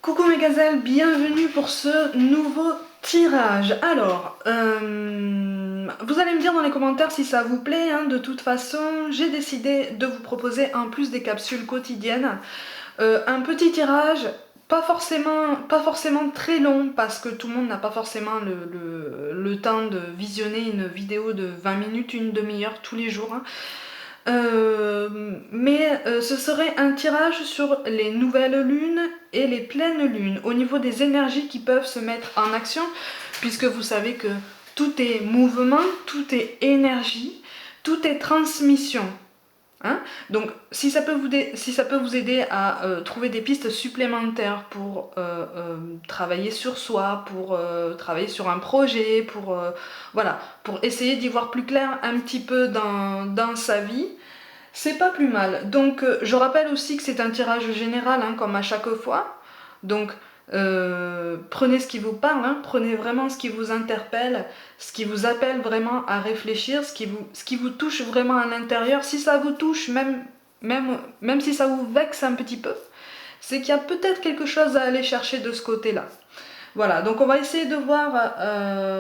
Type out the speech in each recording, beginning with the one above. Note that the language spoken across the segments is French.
Coucou mes gazelles, bienvenue pour ce nouveau tirage. Alors, vous allez me dire dans les commentaires si ça vous plaît, hein. De toute façon, j'ai décidé de vous proposer en plus des capsules quotidiennes, un petit tirage, pas forcément très long, parce que tout le monde n'a pas forcément le temps de visionner une vidéo de 20 minutes, une demi-heure tous les jours, hein. Mais ce serait un tirage sur les nouvelles lunes et les pleines lunes, au niveau des énergies qui peuvent se mettre en action, puisque vous savez que tout est mouvement, tout est énergie, tout est transmission. Hein. Donc si ça peut vous aider à trouver des pistes supplémentaires pour travailler sur soi, pour travailler sur un projet, voilà, pour essayer d'y voir plus clair un petit peu dans sa vie, c'est pas plus mal. Donc je rappelle aussi que c'est un tirage général, hein, comme à chaque fois. Donc prenez ce qui vous parle, hein, prenez vraiment ce qui vous interpelle, ce qui vous appelle vraiment à réfléchir, ce qui vous touche vraiment à l'intérieur. Si ça vous touche, même si ça vous vexe un petit peu, c'est qu'il y a peut-être quelque chose à aller chercher de ce côté-là. Voilà, donc on va essayer de voir,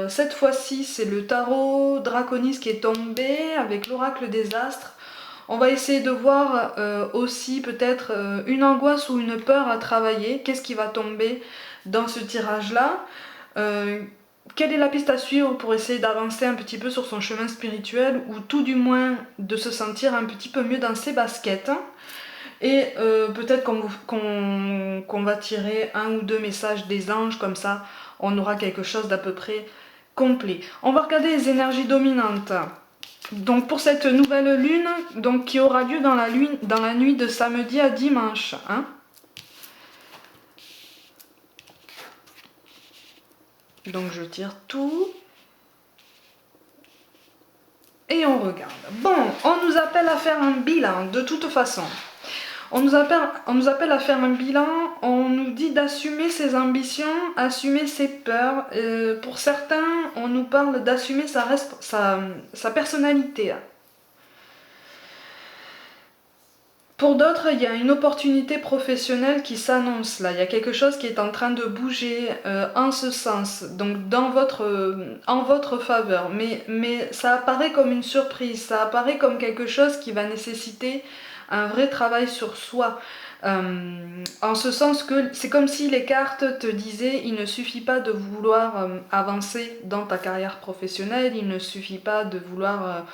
cette fois-ci c'est le tarot Draconis qui est tombé avec l'oracle des astres. On va essayer de voir aussi peut-être une angoisse ou une peur à travailler. Qu'est-ce qui va tomber dans ce tirage-là? Quelle est la piste à suivre pour essayer d'avancer un petit peu sur son chemin spirituel, ou tout du moins de se sentir un petit peu mieux dans ses baskets? Et peut-être qu'on va tirer un ou deux messages des anges, comme ça on aura quelque chose d'à peu près complet. On va regarder les énergies dominantes. Donc pour cette nouvelle lune, donc qui aura lieu dans la nuit de samedi à dimanche, hein. Donc je tire tout. Et on regarde. Bon, on nous appelle à faire un bilan, de toute façon. On nous appelle à faire un bilan, on nous dit d'assumer ses ambitions, assumer ses peurs. Pour certains, on nous parle d'assumer sa personnalité. Pour d'autres, il y a une opportunité professionnelle qui s'annonce là. Il y a quelque chose qui est en train de bouger en ce sens, donc en votre faveur. Mais ça apparaît comme une surprise, ça apparaît comme quelque chose qui va nécessiter un vrai travail sur soi. En ce sens que c'est comme si les cartes te disaient: il ne suffit pas de vouloir avancer dans ta carrière professionnelle, il ne suffit pas de vouloir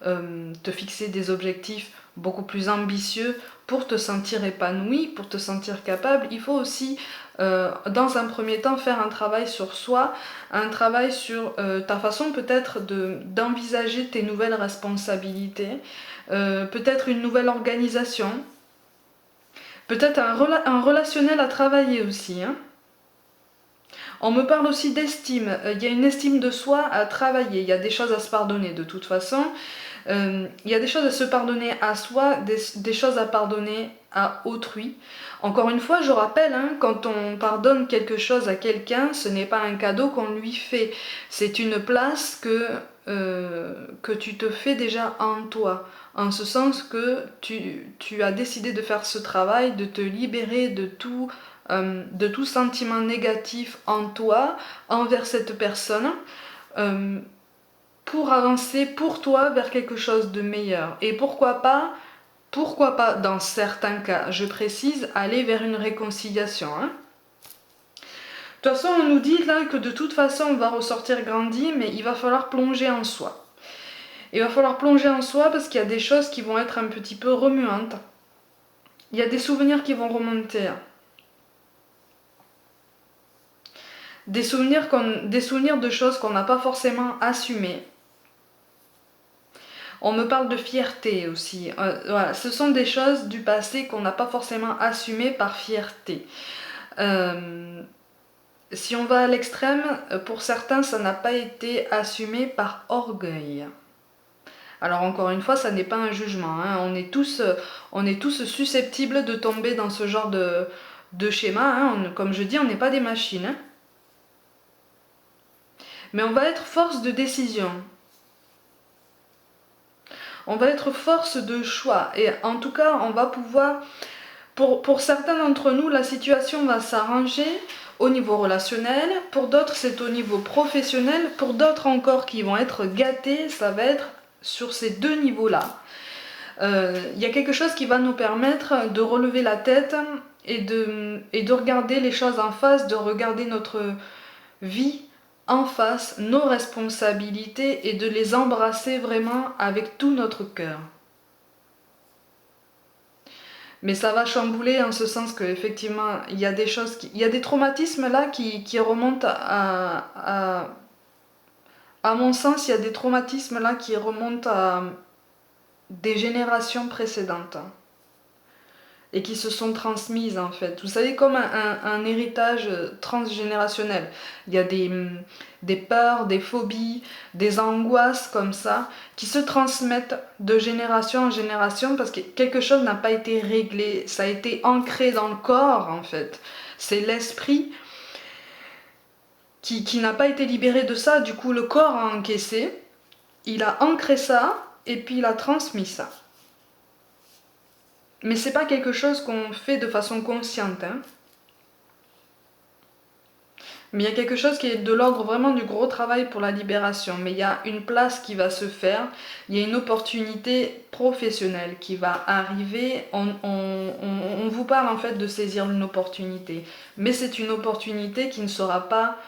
te fixer des objectifs beaucoup plus ambitieux pour te sentir épanoui, pour te sentir capable. Il faut aussi, dans un premier temps, faire un travail sur soi, un travail sur ta façon peut-être d'envisager tes nouvelles responsabilités, peut-être une nouvelle organisation, peut-être un relationnel à travailler aussi, hein. On me parle aussi d'estime. Il y a une estime de soi à travailler. Il y a des choses à se pardonner de toute façon. Il y a des choses à se pardonner à soi, des choses à pardonner à autrui. Encore une fois, je rappelle, hein, quand on pardonne quelque chose à quelqu'un, ce n'est pas un cadeau qu'on lui fait. C'est une place que tu te fais déjà en toi. En ce sens que tu as décidé de faire ce travail, de te libérer de tout sentiment négatif en toi envers cette personne, pour avancer pour toi vers quelque chose de meilleur. Et pourquoi pas, dans certains cas, je précise, aller vers une réconciliation, hein. De toute façon, on nous dit là que de toute façon on va ressortir grandi, mais il va falloir plonger en soi. Il va falloir plonger en soi parce qu'il y a des choses qui vont être un petit peu remuantes. Il y a des souvenirs qui vont remonter. Des souvenirs de choses qu'on n'a pas forcément assumées. On me parle de fierté aussi. Voilà, ce sont des choses du passé qu'on n'a pas forcément assumées par fierté. Si on va à l'extrême, pour certains, ça n'a pas été assumé par orgueil. Alors encore une fois, ça n'est pas un jugement, hein. On est tous susceptibles de tomber dans ce genre de schéma, hein. Comme je dis, on n'est pas des machines, hein. Mais on va être force de décision. On va être force de choix. Et en tout cas, on va pouvoir Pour certains d'entre nous, la situation va s'arranger au niveau relationnel, pour d'autres c'est au niveau professionnel, pour d'autres encore qui vont être gâtés, ça va être sur ces deux niveaux-là. Il y a quelque chose qui va nous permettre de relever la tête et de regarder les choses en face, de regarder notre vie en face, nos responsabilités et de les embrasser vraiment avec tout notre cœur. Mais ça va chambouler en ce sens qu'effectivement, il y a des choses, il y a des traumatismes là qui remontent à mon sens, il y a des traumatismes là qui remontent à des générations précédentes et qui se sont transmises en fait. Vous savez, comme un héritage transgénérationnel. Il y a des peurs, des phobies, des angoisses comme ça qui se transmettent de génération en génération parce que quelque chose n'a pas été réglé, ça a été ancré dans le corps en fait. C'est l'esprit qui n'a pas été libéré de ça, du coup le corps a encaissé, il a ancré ça et puis il a transmis ça. Mais c'est pas quelque chose qu'on fait de façon consciente. Hein. Mais il y a quelque chose qui est de l'ordre vraiment du gros travail pour la libération. Mais il y a une place qui va se faire, il y a une opportunité professionnelle qui va arriver. On vous parle en fait de saisir une opportunité. Mais c'est une opportunité qui ne sera pas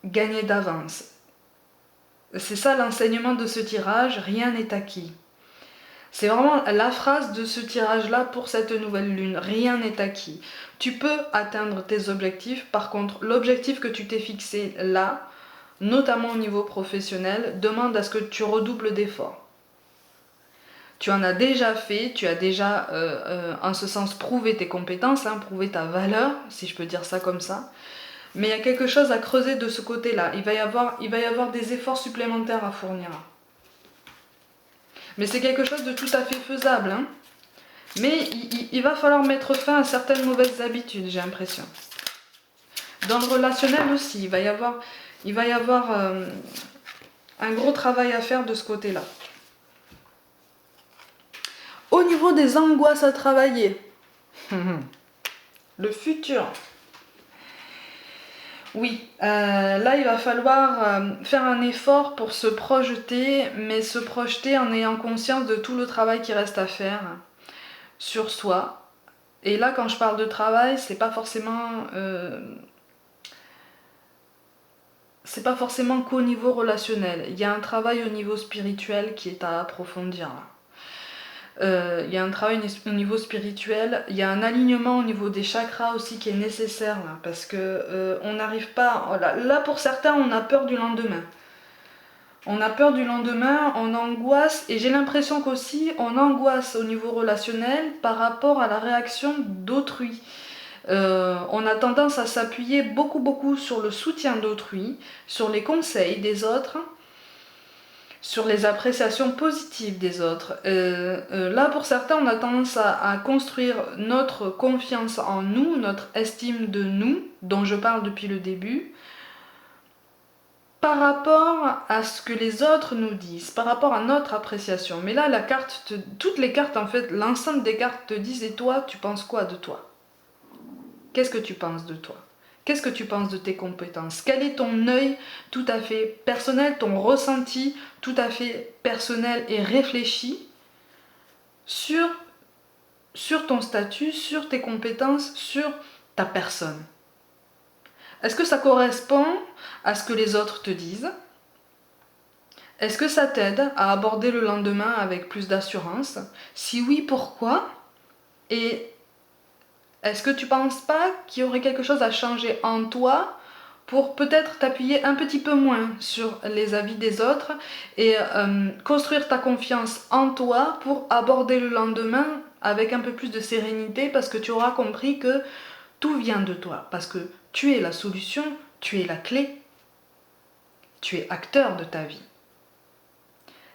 gagnée d'avance. C'est ça l'enseignement de ce tirage, rien n'est acquis. C'est vraiment la phrase de ce tirage-là pour cette nouvelle lune. Rien n'est acquis. Tu peux atteindre tes objectifs. Par contre, l'objectif que tu t'es fixé là, notamment au niveau professionnel, demande à ce que tu redoubles d'efforts. Tu en as déjà fait, tu as déjà, en ce sens, prouvé tes compétences, hein, prouvé ta valeur, si je peux dire ça comme ça. Mais il y a quelque chose à creuser de ce côté-là. Il va y avoir des efforts supplémentaires à fournir. Mais c'est quelque chose de tout à fait faisable. Hein. Mais il va falloir mettre fin à certaines mauvaises habitudes, j'ai l'impression. Dans le relationnel aussi, il va y avoir un gros travail à faire de ce côté-là. Au niveau des angoisses à travailler, le futur. Oui, là il va falloir faire un effort pour se projeter, mais se projeter en ayant conscience de tout le travail qui reste à faire sur soi. Et là quand je parle de travail, c'est pas forcément qu'au niveau relationnel. Il y a un travail au niveau spirituel qui est à approfondir là. Il y a un travail au niveau spirituel, il y a un alignement au niveau des chakras aussi qui est nécessaire là, parce que on n'arrive pas, là pour certains on a peur du lendemain. On a peur du lendemain, on angoisse, et j'ai l'impression qu'aussi on angoisse au niveau relationnel par rapport à la réaction d'autrui. On a tendance à s'appuyer beaucoup sur le soutien d'autrui, sur les conseils des autres, sur les appréciations positives des autres. Là, pour certains, on a tendance à construire notre confiance en nous, notre estime de nous, dont je parle depuis le début, par rapport à ce que les autres nous disent, par rapport à notre appréciation. Mais là, toutes les cartes, en fait, l'ensemble des cartes te disent, et toi, tu penses quoi de toi? Qu'est-ce que tu penses de toi? Qu'est-ce que tu penses de tes compétences? Quel est ton œil tout à fait personnel, ton ressenti tout à fait personnel et réfléchi sur ton statut, sur tes compétences, sur ta personne? Est-ce que ça correspond à ce que les autres te disent? Est-ce que ça t'aide à aborder le lendemain avec plus d'assurance? Si oui, pourquoi? Et est-ce que tu penses pas qu'il y aurait quelque chose à changer en toi pour peut-être t'appuyer un petit peu moins sur les avis des autres et construire ta confiance en toi pour aborder le lendemain avec un peu plus de sérénité parce que tu auras compris que tout vient de toi, parce que tu es la solution, tu es la clé, tu es acteur de ta vie.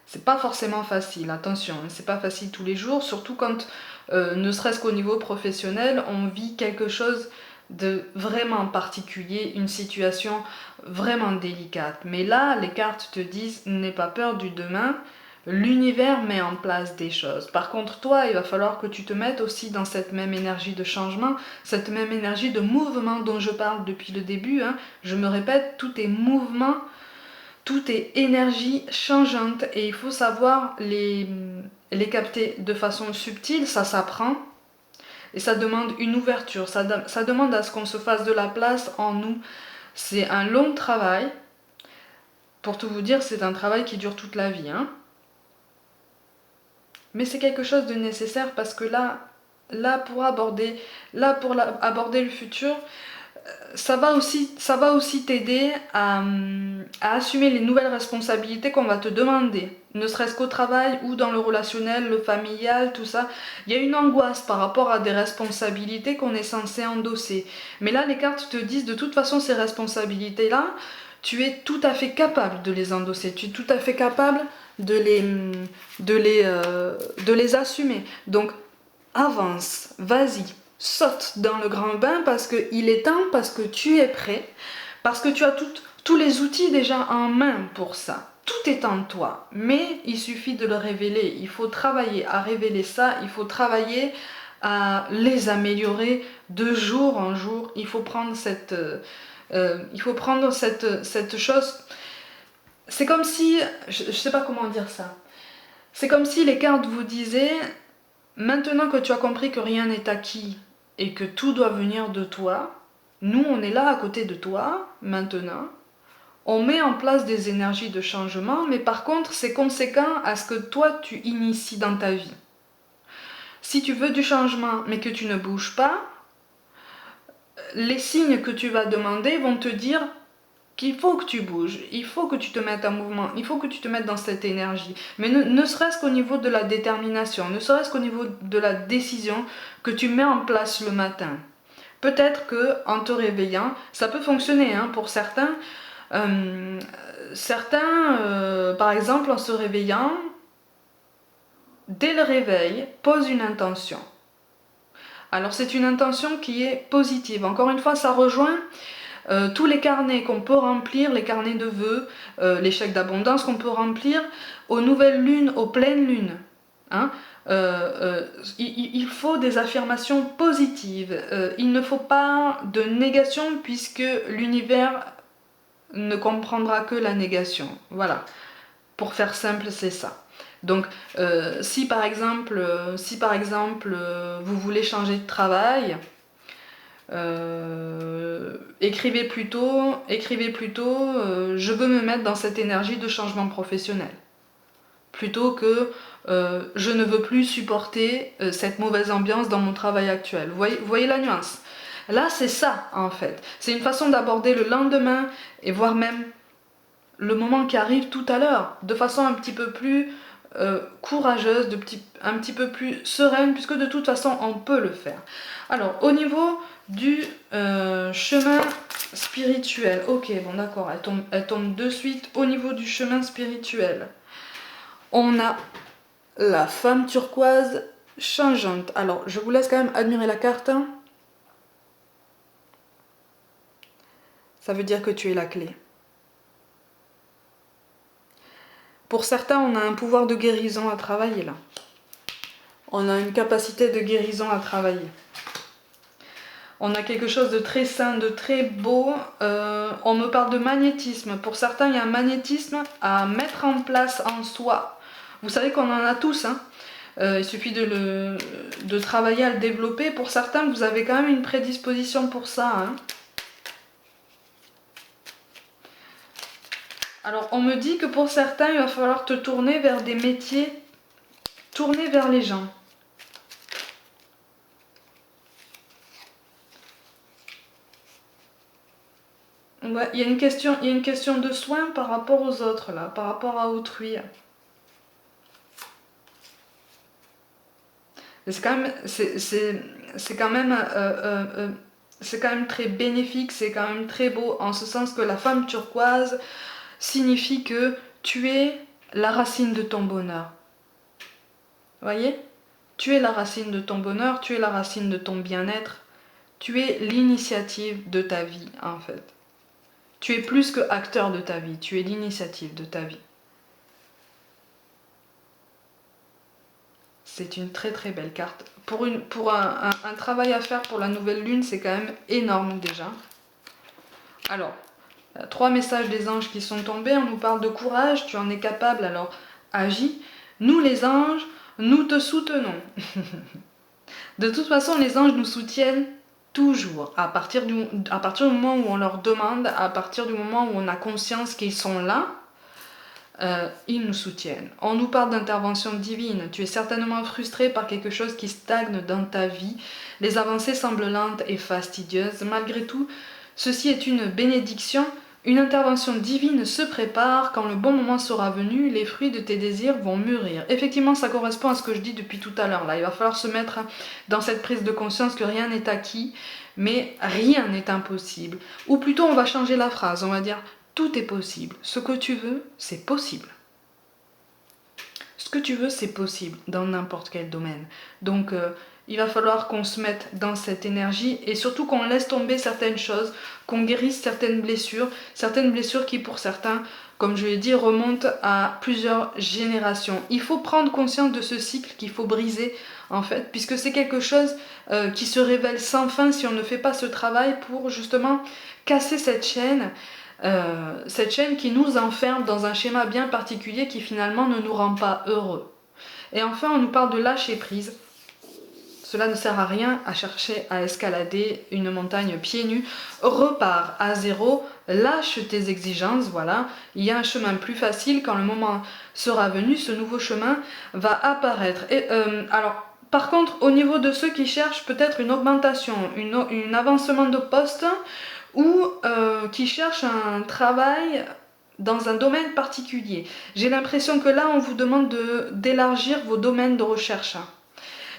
C'est pas forcément facile, attention, hein, c'est pas facile tous les jours, surtout quand, ne serait-ce qu'au niveau professionnel, on vit quelque chose de vraiment particulier, une situation vraiment délicate. Mais là, les cartes te disent, n'aie pas peur du demain, L'univers met en place des choses. Par contre, toi, il va falloir que tu te mettes aussi dans cette même énergie de changement, cette même énergie de mouvement dont je parle depuis le début. Hein. Je me répète, tout est mouvement, tout est énergie changeante et il faut savoir les capter de façon subtile, ça s'apprend. Et ça demande une ouverture, ça demande à ce qu'on se fasse de la place en nous. C'est un long travail. Pour tout vous dire, c'est un travail qui dure toute la vie. Hein. Mais c'est quelque chose de nécessaire parce que pour aborder le futur, ça va aussi t'aider à assumer les nouvelles responsabilités qu'on va te demander, ne serait-ce qu'au travail ou dans le relationnel, le familial, tout ça. Il y a une angoisse par rapport à des responsabilités qu'on est censé endosser. Mais là, les cartes te disent de toute façon ces responsabilités-là, tu es tout à fait capable de les endosser, tu es tout à fait capable de les assumer. Donc, avance, vas-y. Saute dans le grand bain parce qu'il est temps, parce que tu es prêt, parce que tu as tous les outils déjà en main pour ça. Tout est en toi, mais il suffit de le révéler. Il faut travailler à révéler ça, il faut travailler à les améliorer de jour en jour. Il faut prendre cette chose. C'est comme si, je ne sais pas comment dire ça, c'est comme si les cartes vous disaient, maintenant que tu as compris que rien n'est acquis, et que tout doit venir de toi, nous on est là à côté de toi, maintenant, on met en place des énergies de changement, mais par contre c'est conséquent à ce que toi tu inities dans ta vie. Si tu veux du changement mais que tu ne bouges pas, les signes que tu vas demander vont te dire qu'il faut que tu bouges, il faut que tu te mettes en mouvement, il faut que tu te mettes dans cette énergie. Mais ne serait-ce qu'au niveau de la détermination, ne serait-ce qu'au niveau de la décision que tu mets en place le matin. Peut-être que en te réveillant, ça peut fonctionner hein, pour certains. Par exemple, en se réveillant, dès le réveil, posent une intention. Alors c'est une intention qui est positive. Encore une fois, ça rejoint tous les carnets qu'on peut remplir, les carnets de vœux, les chèques d'abondance qu'on peut remplir aux nouvelles lunes, aux pleines lunes. Hein. Il faut des affirmations positives. Il ne faut pas de négation puisque l'univers ne comprendra que la négation. Voilà. Pour faire simple, c'est ça. Donc, si par exemple, vous voulez changer de travail, écrivez plutôt je veux me mettre dans cette énergie de changement professionnel plutôt que je ne veux plus supporter cette mauvaise ambiance dans mon travail actuel. Vous voyez la nuance? Là c'est ça en fait, c'est une façon d'aborder le lendemain et voire même le moment qui arrive tout à l'heure de façon un petit peu plus courageuse, un petit peu plus sereine, puisque de toute façon on peut le faire. Alors au niveau du chemin spirituel, ok bon d'accord, elle tombe de suite. Au niveau du chemin spirituel, on a la femme turquoise changeante. Alors je vous laisse quand même admirer la carte. Ça veut dire que tu es la clé. Pour certains, on a un pouvoir de guérison à travailler là. On a une capacité de guérison à travailler. On a quelque chose de très sain, de très beau. On me parle de magnétisme. Pour certains, il y a un magnétisme à mettre en place en soi. Vous savez qu'on en a tous. Hein. Il suffit de travailler à le développer. Pour certains, vous avez quand même une prédisposition pour ça. Hein. Alors, on me dit que pour certains, il va falloir te tourner vers des métiers, tourner vers les gens. Ouais, il y a une question de soin par rapport aux autres, là, par rapport à autrui. C'est quand même très bénéfique, c'est quand même très beau, en ce sens que la femme turquoise signifie que tu es la racine de ton bonheur. Vous voyez? Tu es la racine de ton bonheur, tu es la racine de ton bien-être, tu es l'initiative de ta vie, en fait. Tu es plus que acteur de ta vie, tu es l'initiative de ta vie. C'est une très très belle carte. Pour un travail à faire pour la nouvelle lune, c'est quand même énorme déjà. Alors, 3 messages des anges qui sont tombés. On nous parle de courage, tu en es capable, alors agis. Nous les anges, nous te soutenons. De toute façon, les anges nous soutiennent toujours. À partir du moment où on leur demande, à partir du moment où on a conscience qu'ils sont là, ils nous soutiennent. On nous parle d'intervention divine. Tu es certainement frustré par quelque chose qui stagne dans ta vie. Les avancées semblent lentes et fastidieuses. Malgré tout, ceci est une bénédiction. Une intervention divine se prépare. Quand le bon moment sera venu, les fruits de tes désirs vont mûrir. Effectivement, ça correspond à ce que je dis depuis tout à l'heure. Là, il va falloir se mettre dans cette prise de conscience que rien n'est acquis, mais rien n'est impossible. Ou plutôt, on va changer la phrase. On va dire tout est possible. Ce que tu veux, c'est possible. Ce que tu veux, c'est possible dans n'importe quel domaine. Donc, il va falloir qu'on se mette dans cette énergie et surtout qu'on laisse tomber certaines choses, qu'on guérisse certaines blessures qui pour certains, comme je l'ai dit, remontent à plusieurs générations. Il faut prendre conscience de ce cycle qu'il faut briser en fait, puisque c'est quelque chose qui se révèle sans fin si on ne fait pas ce travail pour justement casser cette chaîne qui nous enferme dans un schéma bien particulier qui finalement ne nous rend pas heureux. Et enfin, on nous parle de lâcher prise. Cela ne sert à rien à chercher à escalader une montagne pieds nus. Repars à zéro, lâche tes exigences, voilà. Il y a un chemin plus facile. Quand le moment sera venu, ce nouveau chemin va apparaître. Et, alors, par contre, au niveau de ceux qui cherchent peut-être une augmentation, un avancement de poste, ou qui cherchent un travail dans un domaine particulier. J'ai l'impression que là, on vous demande d'élargir vos domaines de recherche.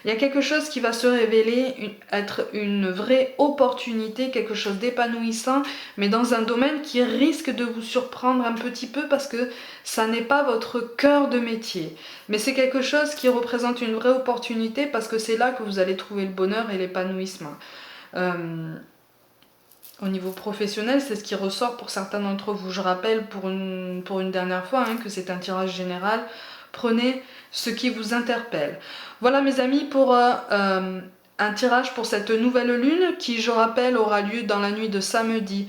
Il y a quelque chose qui va se révéler être une vraie opportunité, quelque chose d'épanouissant, mais dans un domaine qui risque de vous surprendre un petit peu parce que ça n'est pas votre cœur de métier. Mais c'est quelque chose qui représente une vraie opportunité parce que c'est là que vous allez trouver le bonheur et l'épanouissement. Au niveau professionnel, c'est ce qui ressort pour certains d'entre vous. Je rappelle pour une dernière fois que c'est un tirage général. Prenez ce qui vous interpelle. Voilà mes amis pour un tirage pour cette nouvelle lune qui, je rappelle, aura lieu dans la nuit de samedi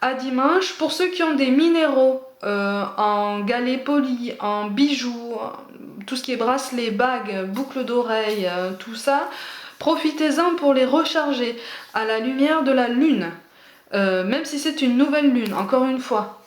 à dimanche. Pour ceux qui ont des minéraux en galets polis, en bijoux, tout ce qui est bracelets, bagues, boucles d'oreilles, tout ça, profitez-en pour les recharger à la lumière de la lune. Même si c'est une nouvelle lune, encore une fois,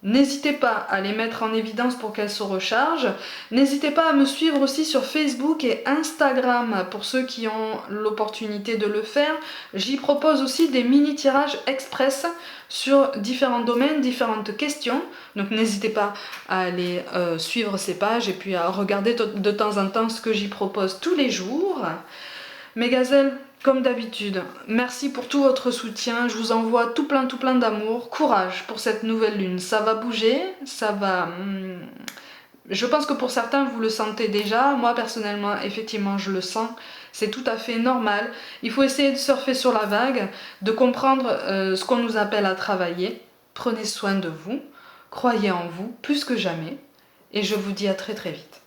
n'hésitez pas à les mettre en évidence pour qu'elles se rechargent. N'hésitez pas à me suivre aussi sur Facebook et Instagram pour ceux qui ont l'opportunité de le faire. J'y propose aussi des mini-tirages express sur différents domaines, différentes questions. Donc n'hésitez pas à aller suivre ces pages et puis à regarder de temps en temps ce que j'y propose tous les jours. Mes gazelles, comme d'habitude, merci pour tout votre soutien. Je vous envoie tout plein d'amour. Courage pour cette nouvelle lune. Ça va bouger, ça va... Je pense que pour certains, vous le sentez déjà. Moi, personnellement, effectivement, je le sens. C'est tout à fait normal. Il faut essayer de surfer sur la vague, de comprendre ce qu'on nous appelle à travailler. Prenez soin de vous. Croyez en vous, plus que jamais. Et je vous dis à très vite.